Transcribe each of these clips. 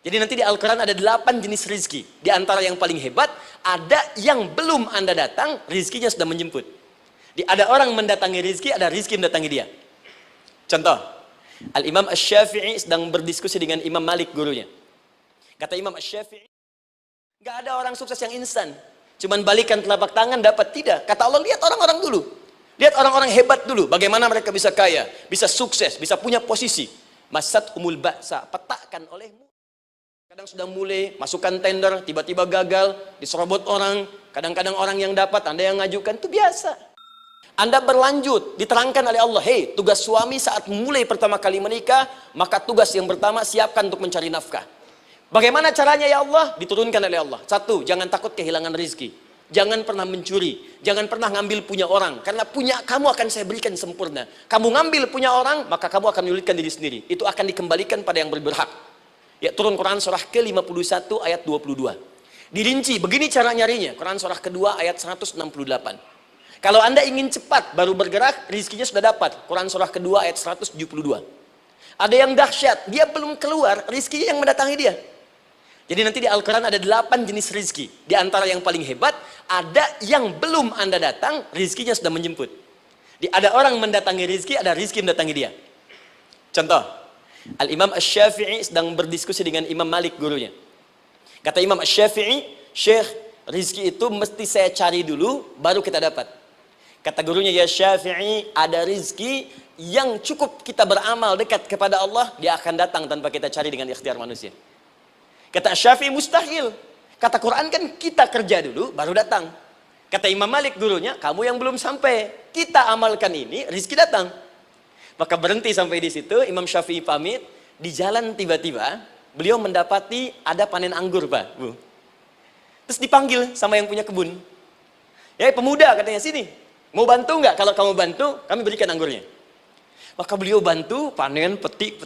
Jadi nanti di Al-Quran ada 8 jenis rizki. Di antara yang paling hebat, ada yang belum Anda datang, rizkinya sudah menjemput. Ada orang mendatangi rizki, ada rizki mendatangi dia. Contoh, Al-Imam Asy-Syafi'i sedang berdiskusi dengan Imam Malik, gurunya. Kata Imam Asy-Syafi'i, gak ada orang sukses yang instan. Cuman balikan telapak tangan dapat, tidak. Kata Allah, lihat orang-orang dulu. Lihat orang-orang hebat dulu. Bagaimana mereka bisa kaya, bisa sukses, bisa punya posisi. Masat umul ba'sa, petakan olehmu. Kadang sudah mulai, masukkan tender, tiba-tiba gagal, diserobot orang. Kadang-kadang orang yang dapat, Anda yang ngajukan, itu biasa. Anda berlanjut, diterangkan oleh Allah, hei, tugas suami saat mulai pertama kali menikah, maka tugas yang pertama, siapkan untuk mencari nafkah. Bagaimana caranya ya Allah? Diturunkan oleh Allah. Satu, jangan takut kehilangan rizki. Jangan pernah mencuri. Jangan pernah ngambil punya orang. Karena punya kamu akan saya berikan sempurna. Kamu ngambil punya orang, maka kamu akan menyulitkan diri sendiri. Itu akan dikembalikan pada yang berhak. Ya, turun Quran surah ke-51 ayat 22. Dirinci, begini cara nyarinya. Quran surah kedua ayat 168. Kalau Anda ingin cepat baru bergerak, rizkinya sudah dapat. Quran surah kedua ayat 172. Ada yang dahsyat, dia belum keluar, rizkinya yang mendatangi dia. Jadi nanti di Al-Quran ada 8 jenis rizki. Di antara yang paling hebat, ada yang belum Anda datang, rizkinya sudah menjemput. Ada orang mendatangi rizki, ada rizki mendatangi dia. Contoh, Al-Imam Asy-Syafi'i sedang berdiskusi dengan Imam Malik, gurunya. Kata Imam Asy-Syafi'i, Syekh, rizki itu mesti saya cari dulu, baru kita dapat. Kata gurunya, ya Syafi'i, ada rizki yang cukup kita beramal dekat kepada Allah, dia akan datang tanpa kita cari dengan ikhtiar manusia. Kata Syafi'i, mustahil. Kata Quran kan kita kerja dulu, baru datang. Kata Imam Malik, gurunya, kamu yang belum sampai. Kita amalkan ini, rizki datang. Maka berhenti sampai di situ, Imam Syafi'i pamit. Di jalan tiba-tiba, beliau mendapati ada panen anggur, Pak, Bu. Terus dipanggil sama yang punya kebun. Ya, pemuda, katanya, sini. Mau bantu nggak? Kalau kamu bantu, kami berikan anggurnya. Maka beliau bantu, panen, petik.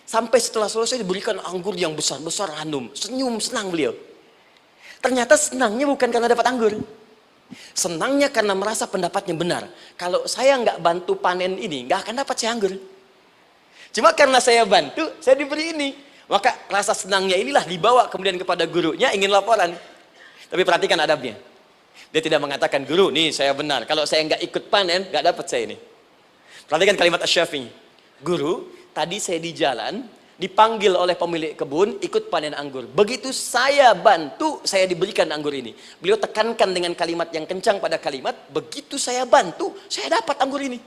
Sampai setelah selesai diberikan anggur yang besar-besar, hanum. Senyum, senang beliau. Ternyata senangnya bukan karena dapat anggur. Senangnya karena merasa pendapatnya benar. Kalau saya nggak bantu panen ini, nggak akan dapat saya anggur. Cuma karena saya bantu, saya diberi ini. Maka rasa senangnya inilah dibawa kemudian kepada gurunya, ingin laporan. Tapi perhatikan adabnya. Dia tidak mengatakan, guru, nih saya benar. Kalau saya nggak ikut panen, nggak dapat saya ini. Perhatikan kalimat Asy-Syafi'i. Guru, tadi saya di jalan, dipanggil oleh pemilik kebun, ikut panen anggur. Begitu saya bantu, saya diberikan anggur ini. Beliau tekankan dengan kalimat yang kencang pada kalimat, begitu saya bantu, saya dapat anggur ini.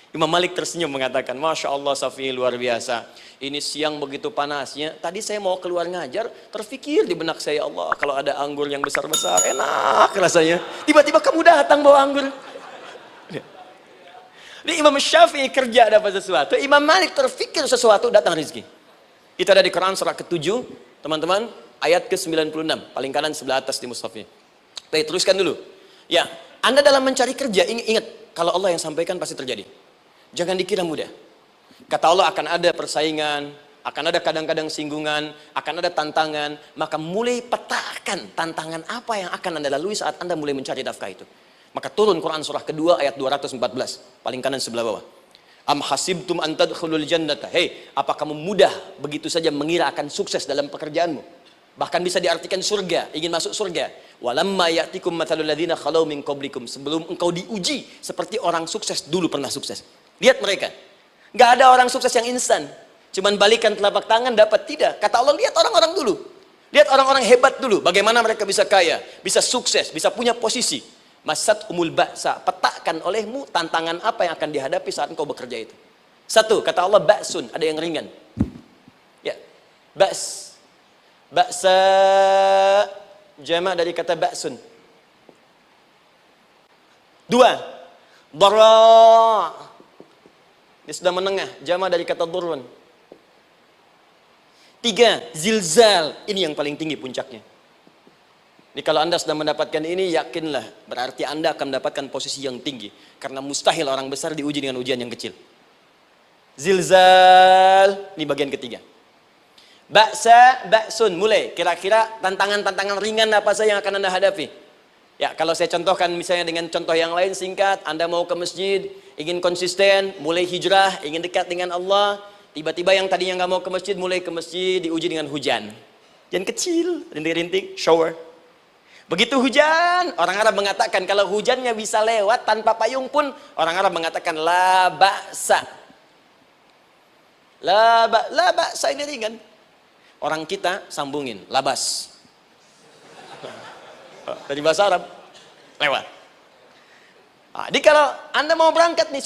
Imam Malik tersenyum mengatakan, Masya Allah Syafi'i, luar biasa. Ini siang begitu panasnya, tadi saya mau keluar ngajar, terfikir di benak saya, Allah, kalau ada anggur yang besar-besar, enak rasanya. Tiba-tiba kamu datang bawa anggur. Jadi Imam Syafi'i kerja dapat sesuatu, Imam Malik terfikir sesuatu, datang rezeki. Itu ada di Quran surah ke-7, teman-teman, ayat ke-96, paling kanan sebelah atas di mushafnya. Baik, teruskan dulu. Ya, Anda dalam mencari kerja, ingat, kalau Allah yang sampaikan pasti terjadi. Jangan dikira mudah. Kata Allah akan ada persaingan, akan ada kadang-kadang singgungan, akan ada tantangan, maka mulai petakan tantangan apa yang akan Anda lalui saat Anda mulai mencari nafkah itu. Maka turun Quran surah kedua ayat 214, paling kanan sebelah bawah. Am hasibtum an tadkhulul jannata. Hei, apa kamu mudah begitu saja mengira akan sukses dalam pekerjaanmu? Bahkan bisa diartikan surga, ingin masuk surga. Walamma ya'tikum mathalul ladzina khalau min qablikum. Sebelum engkau diuji seperti orang sukses dulu pernah sukses. Lihat mereka. Enggak ada orang sukses yang instan. Cuman balikan telapak tangan dapat, tidak. Kata Allah, lihat orang-orang dulu. Lihat orang-orang hebat dulu, bagaimana mereka bisa kaya, bisa sukses, bisa punya posisi. Masat umul ba'sa, petakan olehmu tantangan apa yang akan dihadapi saat engkau bekerja itu. Satu, kata Allah, ba'sun, ada yang ringan. Ya, ba's. Ba'sa, jama' dari kata ba'sun. Dua, dara'. Dia sudah menengah, jama' dari kata durun. Tiga, zilzal. Ini yang paling tinggi puncaknya. Jadi kalau Anda sudah mendapatkan ini, yakinlah, berarti Anda akan mendapatkan posisi yang tinggi. Karena mustahil orang besar diuji dengan ujian yang kecil. Zilzal, ini bagian ketiga. Ba'sa, ba'sun, mulai. Kira-kira tantangan-tantangan ringan apa saja yang akan Anda hadapi? Ya, kalau saya contohkan misalnya dengan contoh yang lain singkat, Anda mau ke masjid, ingin konsisten, mulai hijrah, ingin dekat dengan Allah. Tiba-tiba yang tadinya nggak mau ke masjid, mulai ke masjid, diuji dengan hujan. Hujan kecil, rintik-rintik, shower. Begitu hujan, orang Arab mengatakan kalau hujannya bisa lewat tanpa payung pun, orang Arab mengatakan la ba'sa. La ba'sa ini ringan. Orang kita sambungin, labas. Dari bahasa Arab, lewat. Jadi kalau Anda mau berangkat nih,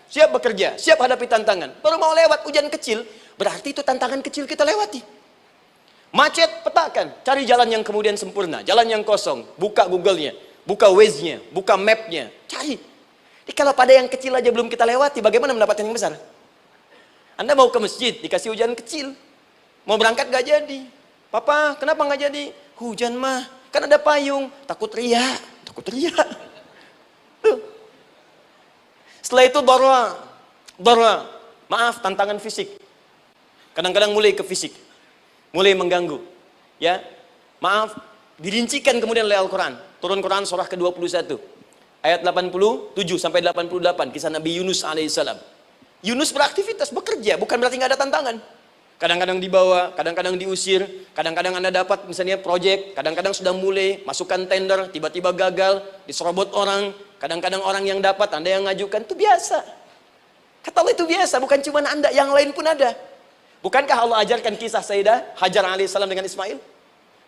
siap bekerja, siap hadapi tantangan. Baru mau lewat hujan kecil, berarti itu tantangan kecil kita lewati. Macet, petakan, cari jalan yang kemudian sempurna, jalan yang kosong, buka Google-nya, buka Waze-nya, buka map-nya, cari. Jadi kalau pada yang kecil aja belum kita lewati, bagaimana mendapatkan yang besar? Anda mau ke masjid, dikasih hujan kecil, mau berangkat gak jadi. Papa, kenapa gak jadi? Hujan mah, kan ada payung, takut riak. Tuh. Setelah itu darwa, maaf, tantangan fisik. Kadang-kadang mulai ke fisik, mulai mengganggu. Ya, maaf, dirincikan kemudian oleh Al-Quran. Turun Quran surah ke-21, ayat 87 sampai 88, kisah Nabi Yunus alaihissalam. Yunus beraktivitas, bekerja, bukan berarti nggak ada tantangan. Kadang-kadang dibawa, kadang-kadang diusir, kadang-kadang Anda dapat misalnya proyek, kadang-kadang sudah mulai masukkan tender, tiba-tiba gagal, diserobot orang, kadang-kadang orang yang dapat, Anda yang ngajukan, itu biasa. Kata Allah itu biasa, bukan cuma Anda, yang lain pun ada. Bukankah Allah ajarkan kisah Sayyidah Hajar alaihissalam dengan Ismail?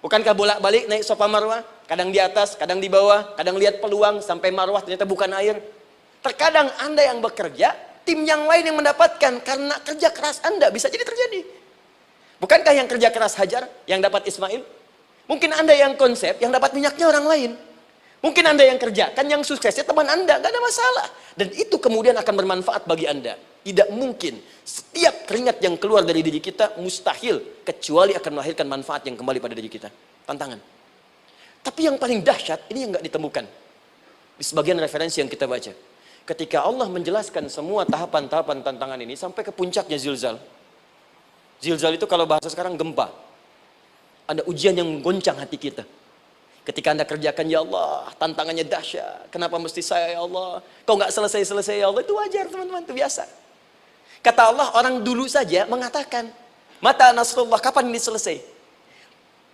Bukankah bolak-balik naik sofa marwah, kadang di atas, kadang di bawah, kadang lihat peluang, sampai marwah ternyata bukan air. Terkadang Anda yang bekerja, tim yang lain yang mendapatkan, karena kerja keras Anda, bisa jadi terjadi. Bukankah yang kerja keras Hajar yang dapat Ismail? Mungkin Anda yang konsep, yang dapat minyaknya orang lain. Mungkin Anda yang kerja, kan yang suksesnya teman Anda, gak ada masalah. Dan itu kemudian akan bermanfaat bagi Anda. Tidak mungkin setiap keringat yang keluar dari diri kita mustahil, kecuali akan melahirkan manfaat yang kembali pada diri kita. Tantangan. Tapi yang paling dahsyat, ini yang gak ditemukan di sebagian referensi yang kita baca. Ketika Allah menjelaskan semua tahapan-tahapan tantangan ini sampai ke puncaknya zilzal. Zilzal itu kalau bahasa sekarang gempa. Ada ujian yang menggoncang hati kita. Ketika Anda kerjakan, ya Allah, tantangannya dahsyat. Kenapa mesti saya, ya Allah? Kau nggak selesai-selesai, ya Allah. Itu wajar, teman-teman. Itu biasa. Kata Allah, orang dulu saja mengatakan, mata nasrullah, kapan ini selesai?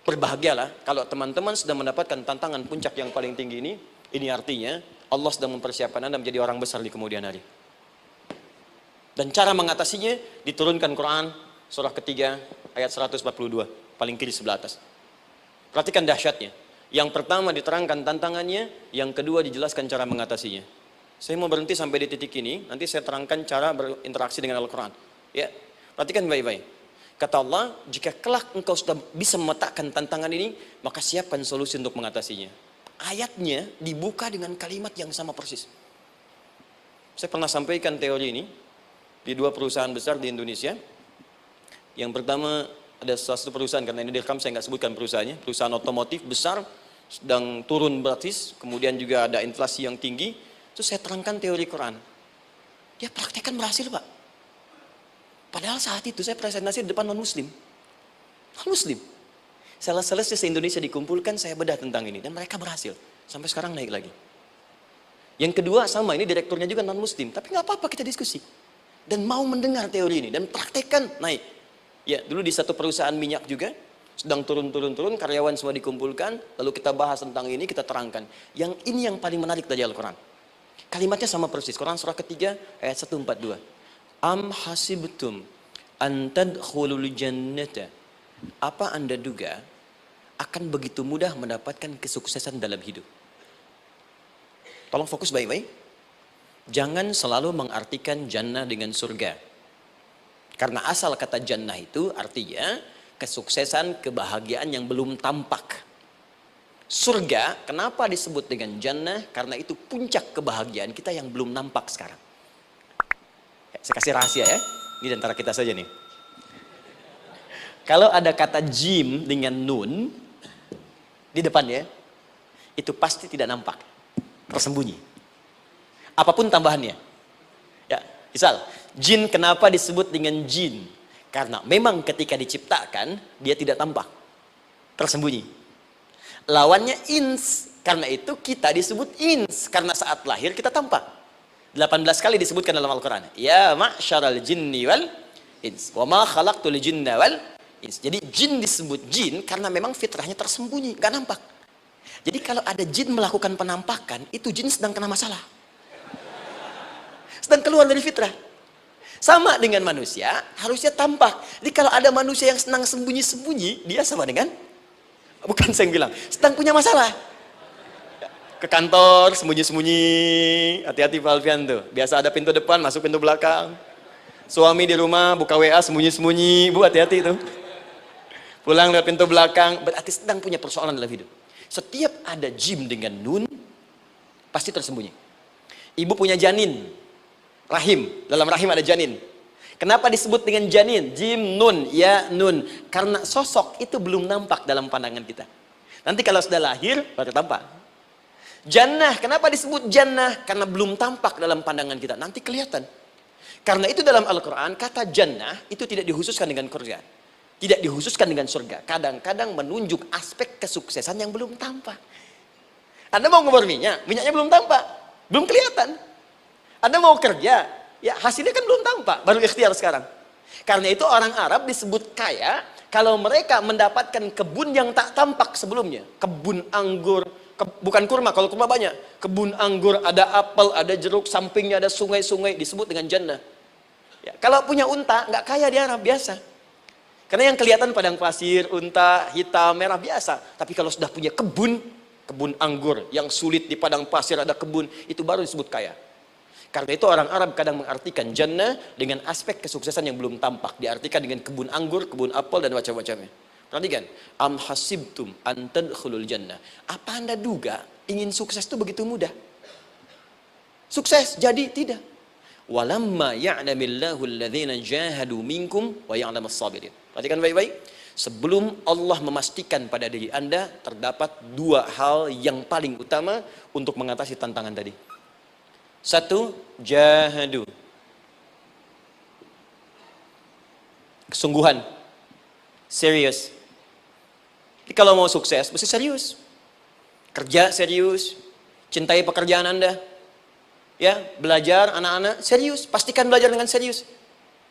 Berbahagialah kalau teman-teman sudah mendapatkan tantangan puncak yang paling tinggi ini. Ini artinya Allah sedang mempersiapkan Anda menjadi orang besar di kemudian hari. Dan cara mengatasinya diturunkan Quran surah ketiga ayat 142, paling kiri sebelah atas. Perhatikan dahsyatnya. Yang pertama diterangkan tantangannya, yang kedua dijelaskan cara mengatasinya. Saya mau berhenti sampai di titik ini, nanti saya terangkan cara berinteraksi dengan Al-Quran. Ya, perhatikan baik-baik. Kata Allah, jika kelak engkau sudah bisa memetakan tantangan ini, maka siapkan solusi untuk mengatasinya. Ayatnya dibuka dengan kalimat yang sama persis. Saya pernah sampaikan teori ini di dua perusahaan besar di Indonesia. Yang pertama, ada satu perusahaan, karena ini direkam saya nggak sebutkan perusahaannya, perusahaan otomotif besar, sedang turun gratis, kemudian juga ada inflasi yang tinggi. Terus saya terangkan teori Quran. Dia praktekkan berhasil, Pak. Padahal saat itu saya presentasi di depan non-muslim. Non-muslim. Sales-sales se-Indonesia dikumpulkan, saya bedah tentang ini. Dan mereka berhasil. Sampai sekarang naik lagi. Yang kedua sama, ini direkturnya juga non-muslim. Tapi nggak apa-apa, kita diskusi. Dan mau mendengar teori ini. Dan praktekkan, naik. Ya, dulu di satu perusahaan minyak juga, sedang turun, karyawan semua dikumpulkan, lalu kita bahas tentang ini, kita terangkan. Yang ini yang paling menarik dari Al-Quran. Kalimatnya sama persis, Quran surah ketiga ayat 142. Am hasibtum an tadkhulul jannata. Apa Anda duga akan begitu mudah mendapatkan kesuksesan dalam hidup? Tolong fokus baik-baik. Jangan selalu mengartikan jannah dengan surga. Karena asal kata jannah itu artinya kesuksesan, kebahagiaan yang belum tampak. Surga, kenapa disebut dengan jannah? Karena itu puncak kebahagiaan kita yang belum nampak sekarang. Saya kasih rahasia ya, ini antara kita saja nih. Kalau ada kata jim dengan nun di depannya, itu pasti tidak nampak, tersembunyi. Apapun tambahannya. Ya, misal, jin kenapa disebut dengan jin? Karena memang ketika diciptakan, dia tidak tampak. Tersembunyi. Lawannya ins. Karena itu kita disebut ins. Karena saat lahir kita tampak. 18 kali disebutkan dalam Al-Quran. Ya ma'syaral jinni wal ins. Wa ma khalaqtul jinna wal ins. Jadi jin disebut jin karena memang fitrahnya tersembunyi, nggak nampak. Jadi kalau ada jin melakukan penampakan, itu jin sedang kena masalah. Sedang keluar dari fitrah. Sama dengan manusia, harusnya tampak. Jadi kalau ada manusia yang senang sembunyi-sembunyi, dia sama dengan, bukan saya yang bilang, sedang punya masalah. Ke kantor, sembunyi-sembunyi, hati-hati Pak Alfian tuh. Biasa ada pintu depan, masuk pintu belakang. Suami di rumah, buka WA, sembunyi-sembunyi, Bu hati-hati tuh. Pulang lewat pintu belakang, berarti sedang punya persoalan dalam hidup. Setiap ada jim dengan nun, pasti tersembunyi. Ibu punya janin, rahim, dalam rahim ada janin. Kenapa disebut dengan janin? Jim, nun, ya, nun. Karena sosok itu belum nampak dalam pandangan kita. Nanti kalau sudah lahir, baru tampak. Jannah, kenapa disebut jannah? Karena belum tampak dalam pandangan kita, nanti kelihatan. Karena itu dalam Al-Quran, kata jannah itu tidak dikhususkan dengan surga. Tidak dikhususkan dengan surga. Kadang-kadang menunjuk aspek kesuksesan yang belum tampak. Anda mau ngubur minyak, minyaknya belum tampak. Belum kelihatan. Anda mau kerja, ya hasilnya kan belum tampak. Baru ikhtiar sekarang. Karena itu orang Arab disebut kaya, kalau mereka mendapatkan kebun yang tak tampak sebelumnya. Kebun anggur, bukan kurma, kalau kurma banyak. Kebun anggur, ada apel, ada jeruk, sampingnya ada sungai-sungai, disebut dengan jannah. Ya, kalau punya unta, nggak kaya di Arab, biasa. Karena yang kelihatan padang pasir, unta, hitam, merah, biasa. Tapi kalau sudah punya kebun anggur, yang sulit di padang pasir ada kebun, itu baru disebut kaya. Karena itu orang Arab kadang mengartikan jannah dengan aspek kesuksesan yang belum tampak. Diartikan dengan kebun anggur, kebun apel, dan macam-macamnya. Perhatikan, am hasibtum an tadkhulul jannah. Apa Anda duga ingin sukses itu begitu mudah? Sukses jadi tidak. Walamma ya'lamillahu alladhina jahadu minkum wa ya'lamas sabirin. Perhatikan baik-baik. Sebelum Allah memastikan pada diri Anda terdapat dua hal yang paling utama untuk mengatasi tantangan tadi. Satu, jahadu. Kesungguhan. Serius. Jadi kalau mau sukses, mesti serius. Kerja serius. Cintai pekerjaan Anda. Ya, belajar anak-anak serius. Pastikan belajar dengan serius.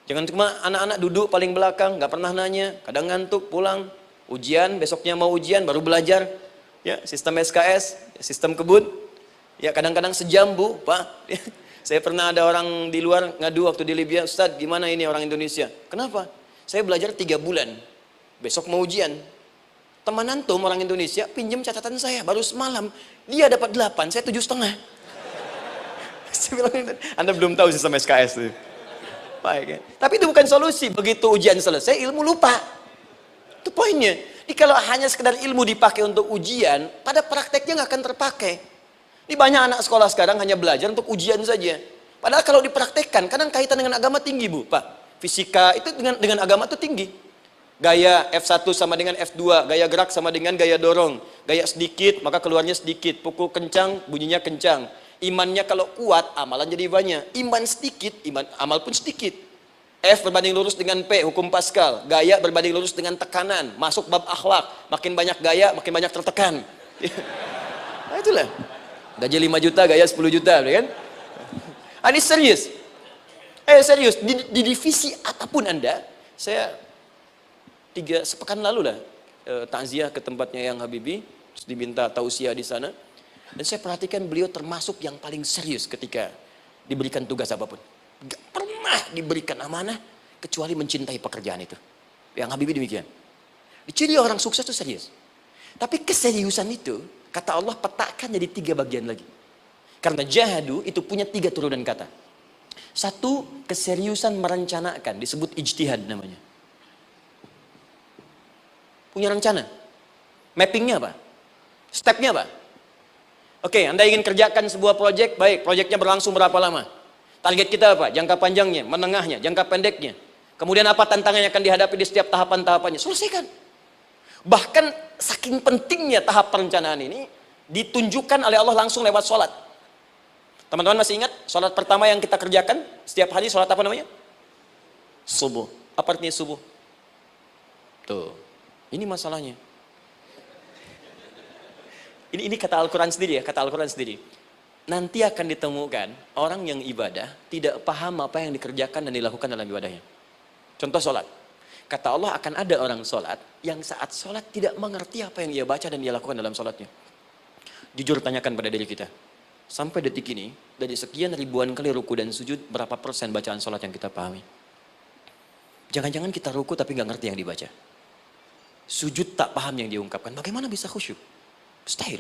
Jangan cuma anak-anak duduk paling belakang, nggak pernah nanya, kadang ngantuk, pulang. Ujian, besoknya mau ujian, baru belajar. Ya, sistem SKS, sistem kebut. Ya, kadang-kadang sejam, Bu, Pak. Saya pernah ada orang di luar ngadu waktu di Libya, Ustadz, gimana ini orang Indonesia? Kenapa? Saya belajar 3 bulan. Besok mau ujian. Teman antum orang Indonesia pinjam catatan saya baru semalam. Dia dapat 8, saya 7,5. Anda belum tahu sistem SKS itu. Baik, ya. Tapi itu bukan solusi. Begitu ujian selesai, ilmu lupa. Itu poinnya. Jadi kalau hanya sekedar ilmu dipakai untuk ujian, pada prakteknya nggak akan terpakai. Ini banyak anak sekolah sekarang hanya belajar untuk ujian saja. Padahal kalau dipraktekkan, kadang kaitan dengan agama tinggi, Bu, Pak. Fisika itu dengan agama itu tinggi. Gaya F1 sama dengan F2, gaya gerak sama dengan gaya dorong. Gaya sedikit, maka keluarnya sedikit. Pukul kencang, bunyinya kencang. Imannya kalau kuat, amalan jadi banyak. Iman sedikit, amal pun sedikit. F berbanding lurus dengan P, hukum Pascal. Gaya berbanding lurus dengan tekanan. Masuk bab akhlak. Makin banyak gaya, makin banyak tertekan. Nah itulah. Gaji 5 juta, gaya 10 juta, kan? Ini serius. Serius. Di divisi apapun Anda, saya 3 sepekan lalu lah takziah ke tempatnya yang Habibie, terus diminta tausiah di sana. Dan saya perhatikan beliau termasuk yang paling serius ketika diberikan tugas apapun. Gak pernah diberikan amanah kecuali mencintai pekerjaan itu. Yang Habibie demikian. Ciri orang sukses itu serius. Tapi keseriusan itu, kata Allah petakan jadi 3 bagian lagi. Karena jahadu itu punya 3 turunan kata. Satu, keseriusan merencanakan, disebut ijtihad namanya. Punya rencana. Mappingnya apa? Stepnya apa? Oke, Anda ingin kerjakan sebuah proyek, baik, proyeknya berlangsung berapa lama? Target kita apa? Jangka panjangnya, menengahnya, jangka pendeknya. Kemudian apa tantangan yang akan dihadapi di setiap tahapan-tahapannya? Selesaikan. Bahkan saking pentingnya tahap perencanaan ini, ditunjukkan oleh Allah langsung lewat sholat. Teman-teman masih ingat? Sholat pertama yang kita kerjakan, setiap hari sholat apa namanya? Subuh. Apa artinya subuh? Tuh, ini masalahnya. Ini kata Al-Quran sendiri ya, kata Al-Quran sendiri. Nanti akan ditemukan orang yang ibadah tidak paham apa yang dikerjakan dan dilakukan dalam ibadahnya. Contoh sholat. Kata Allah akan ada orang sholat yang saat sholat tidak mengerti apa yang ia baca dan ia lakukan dalam sholatnya. Jujur tanyakan pada diri kita. Sampai detik ini, dari sekian ribuan kali ruku dan sujud, berapa persen bacaan sholat yang kita pahami? Jangan-jangan kita ruku tapi nggak ngerti yang dibaca. Sujud tak paham yang diungkapkan. Bagaimana bisa khusyuk? Mustahil.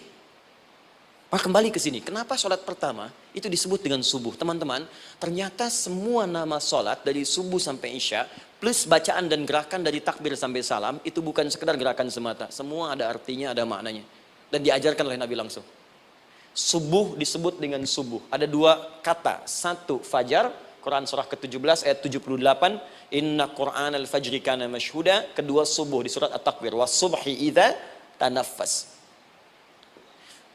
Maka kembali ke sini. Kenapa sholat pertama itu disebut dengan subuh? Teman-teman, ternyata semua nama sholat dari subuh sampai isya, plus bacaan dan gerakan dari takbir sampai salam, itu bukan sekedar gerakan semata. Semua ada artinya, ada maknanya. Dan diajarkan oleh Nabi langsung. Subuh disebut dengan subuh. Ada dua kata. Satu, fajar. Quran surah ke-17 ayat 78. Inna Qur'an al-fajri kana mashhuda. Kedua, subuh di surat At-Takwir. Was-subhi idza tanaffas.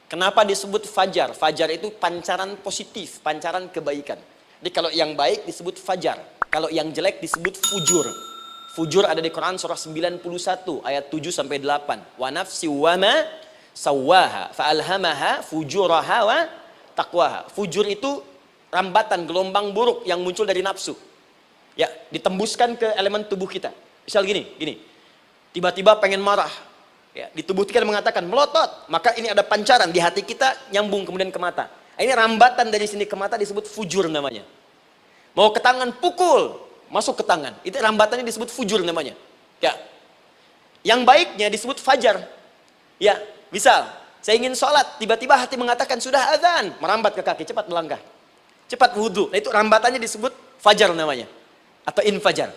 Kenapa disebut fajar? Fajar itu pancaran positif, pancaran kebaikan. Jadi kalau yang baik disebut fajar. Kalau yang jelek disebut fujur. Fujur ada di Quran surah 91 ayat 7 sampai 8. Wa nafsi wa ma sawwaha fa'alhamaha fujuraha wa taqwaha. Fujur itu rambatan, gelombang buruk yang muncul dari nafsu. Ya, ditembuskan ke elemen tubuh kita. Misal gini. Tiba-tiba pengen marah. Ya, di tubuh kita mengatakan melotot, maka ini ada pancaran di hati kita nyambung kemudian ke mata. Ini rambatan dari sini ke mata disebut fujur namanya. Mau ke tangan pukul, masuk ke tangan. Itu rambatannya disebut fujur namanya. Ya. Yang baiknya disebut fajar. Ya, misal saya ingin sholat, tiba-tiba hati mengatakan sudah azan, merambat ke kaki, cepat melangkah. Cepat wudhu. Nah, itu rambatannya disebut fajar namanya. Atau infajar.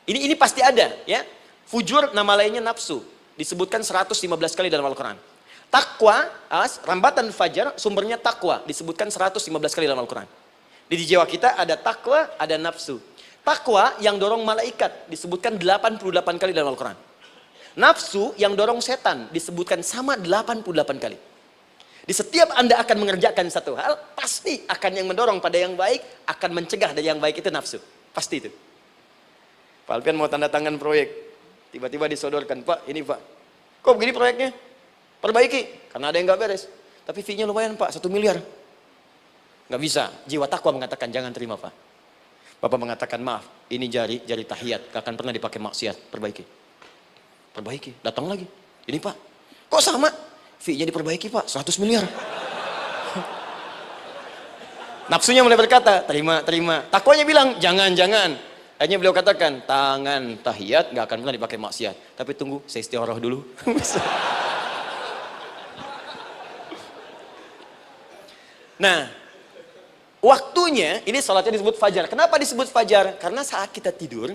Ini pasti ada, ya. Fujur nama lainnya nafsu. Disebutkan 115 kali dalam Al-Quran. Takwa, rambatan fajar, sumbernya takwa. Disebutkan 115 kali dalam Al-Quran. Di jiwa kita ada takwa, ada nafsu. Takwa yang dorong malaikat, disebutkan 88 kali dalam Al-Quran. Nafsu yang dorong setan, disebutkan sama 88 kali. Di setiap Anda akan mengerjakan satu hal, pasti akan yang mendorong pada yang baik, akan mencegah dari yang baik itu nafsu. Pasti itu. Pak Alfian mau tanda tangan proyek. Tiba-tiba disodorkan, Pak, ini Pak. Kok begini proyeknya? Perbaiki, karena ada yang nggak beres. Tapi fee-nya lumayan Pak, 1 miliar. Nggak bisa, jiwa takwa mengatakan jangan terima Pak. Bapak mengatakan maaf, ini jari tahiyat, gak akan pernah dipakai maksiat, perbaiki, datang lagi. Ini Pak, kok sama? Fee-nya diperbaiki Pak, 100 miliar. Nafsunya mulai berkata, terima. Takwanya bilang, jangan. Akhirnya beliau katakan, tangan tahiyat gak akan pernah dipakai maksiat. Tapi tunggu, saya istiqoroh dulu. Nah, waktunya, ini salatnya disebut fajar. Kenapa disebut fajar? Karena saat kita tidur,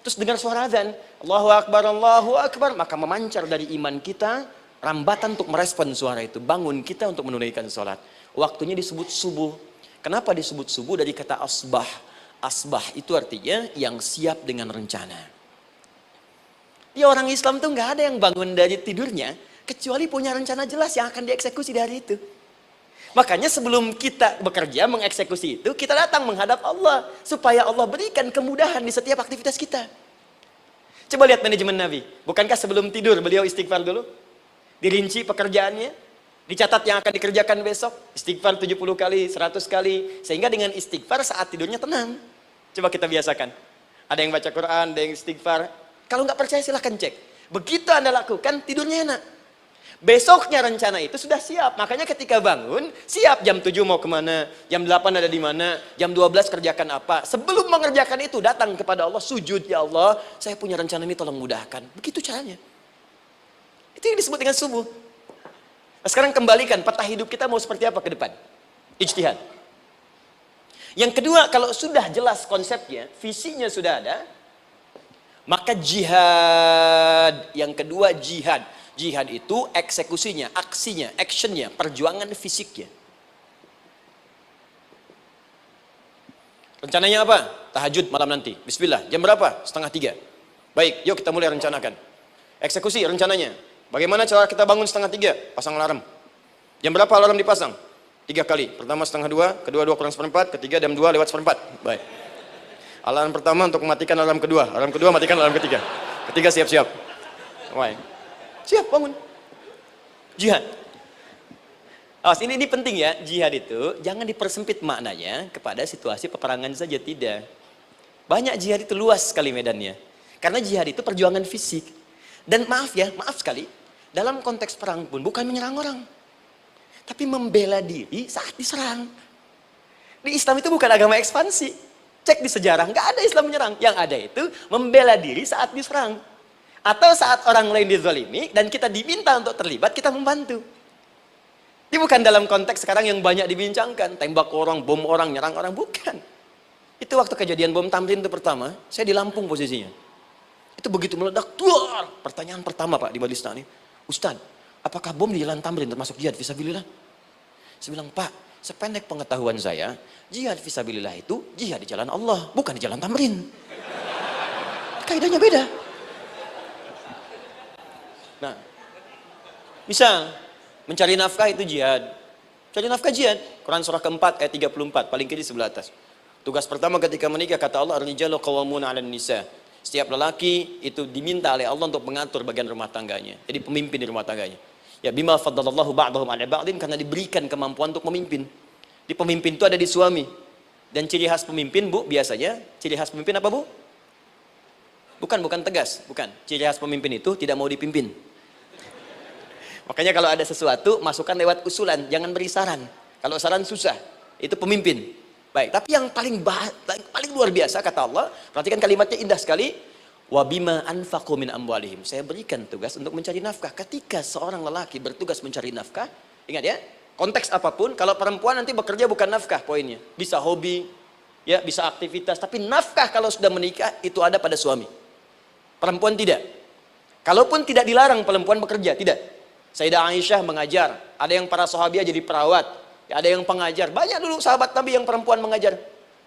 terus dengar suara azan, Allahu Akbar, maka memancar dari iman kita, rambatan untuk merespon suara itu. Bangun kita untuk menunaikan salat. Waktunya disebut subuh. Kenapa disebut subuh? Dari kata asbah. Asbah itu artinya yang siap dengan rencana. Ya, orang Islam tuh nggak ada yang bangun dari tidurnya kecuali punya rencana jelas yang akan dieksekusi di hari itu. Makanya sebelum kita bekerja mengeksekusi itu, kita datang menghadap Allah supaya Allah berikan kemudahan di setiap aktivitas kita. Coba lihat manajemen Nabi. Bukankah sebelum tidur beliau istighfar dulu? Dirinci pekerjaannya, dicatat yang akan dikerjakan besok, istighfar 70 kali, 100 kali, sehingga dengan istighfar saat tidurnya tenang. Coba kita biasakan. Ada yang baca Quran, ada yang istighfar. Kalau nggak percaya silahkan cek. Begitu Anda lakukan, tidurnya enak. Besoknya rencana itu sudah siap. Makanya ketika bangun, siap jam 7 mau kemana, jam 8 ada di mana, jam 12 kerjakan apa. Sebelum mengerjakan itu, datang kepada Allah, sujud, ya Allah, saya punya rencana ini tolong mudahkan. Begitu caranya. Itu yang disebut dengan subuh. Nah, sekarang kembalikan peta hidup kita mau seperti apa ke depan. Ijtihad. Yang kedua, kalau sudah jelas konsepnya, visinya sudah ada, maka jihad. Yang kedua, jihad. Jihad itu eksekusinya, aksinya, actionnya, perjuangan fisiknya. Rencananya apa? Tahajud malam nanti. Bismillah. Jam berapa? 2:30. Baik, yuk kita mulai rencanakan. Eksekusi rencananya. Bagaimana cara kita bangun 2:30? Pasang alarm. Jam berapa alarm dipasang? 3 kali. Pertama 1:30, kedua 2 kurang 1/4, ketiga jam 2 lewat 1/4. Baik. Alarm pertama untuk mematikan alarm kedua. Alarm kedua matikan alarm ketiga. Ketiga siap-siap. Baik. Siap bangun. Jihad. Awas, ini penting ya. Jihad itu jangan dipersempit maknanya kepada situasi peperangan saja, tidak. Banyak jihad itu luas sekali medannya. Karena jihad itu perjuangan fisik. Dan maaf sekali, dalam konteks perang pun bukan menyerang orang. Tapi membela diri saat diserang. Di Islam itu bukan agama ekspansi. Cek di sejarah, nggak ada Islam menyerang. Yang ada itu membela diri saat diserang. Atau saat orang lain dizalimi dan kita diminta untuk terlibat, kita membantu. Ini bukan dalam konteks sekarang yang banyak dibincangkan. Tembak orang, bom orang, nyerang orang. Bukan. Itu waktu kejadian bom Tamrin itu pertama, saya di Lampung posisinya. Itu begitu meledak, tuar. Pertanyaan pertama Pak di Majelis Taklim, Ustadz, apakah bom di Jalan Tamrin termasuk jihad fisabilillah? Saya bilang, Pak, sependek pengetahuan saya, jihad fisabilillah itu jihad di jalan Allah, bukan di Jalan Tamrin. Kaidahnya beda. Nah, misal mencari nafkah itu jihad. Cari nafkah jihad. Quran surah keempat ayat 34, paling kiri sebelah atas. Tugas pertama ketika menikah, kata Allah, ar-rijalu qawwamuna 'alan nisa. Setiap lelaki itu diminta oleh Allah untuk mengatur bagian rumah tangganya. Jadi pemimpin di rumah tangganya. Ya bima faddalallahu ba'dahum 'ala ba'din, karena diberikan kemampuan untuk memimpin. Di pemimpin itu ada di suami. Dan ciri khas pemimpin, Bu, biasanya ciri khas pemimpin apa, Bu? Bukan tegas, bukan. Ciri khas pemimpin itu tidak mau dipimpin. Makanya kalau ada sesuatu, masukkan lewat usulan, jangan beri saran. Kalau saran susah, itu pemimpin. Baik, tapi yang paling luar biasa kata Allah, perhatikan kalimatnya indah sekali. Wa bima anfaqu min amwalihim. Saya berikan tugas untuk mencari nafkah. Ketika seorang lelaki bertugas mencari nafkah, ingat ya, konteks apapun, kalau perempuan nanti bekerja bukan nafkah poinnya. Bisa hobi, ya, bisa aktivitas, tapi nafkah kalau sudah menikah itu ada pada suami. Perempuan tidak. Kalaupun tidak dilarang perempuan bekerja, tidak. Sayyidah Aisyah mengajar, ada yang para sahabiah jadi perawat. Ya, ada yang pengajar, banyak dulu sahabat Nabi yang perempuan mengajar.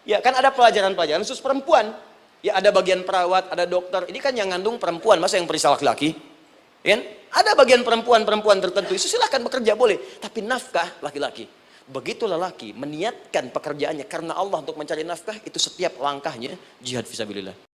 Ya kan ada pelajaran-pelajaran khusus perempuan. Ya ada bagian perawat, ada dokter. Ini kan yang ngandung perempuan, masa yang perisal laki-laki? Ya, kan? Ada bagian perempuan tertentu, itu silahkan bekerja boleh. Tapi nafkah laki-laki. Begitu lelaki meniatkan pekerjaannya karena Allah untuk mencari nafkah, itu setiap langkahnya jihad fisabilillah.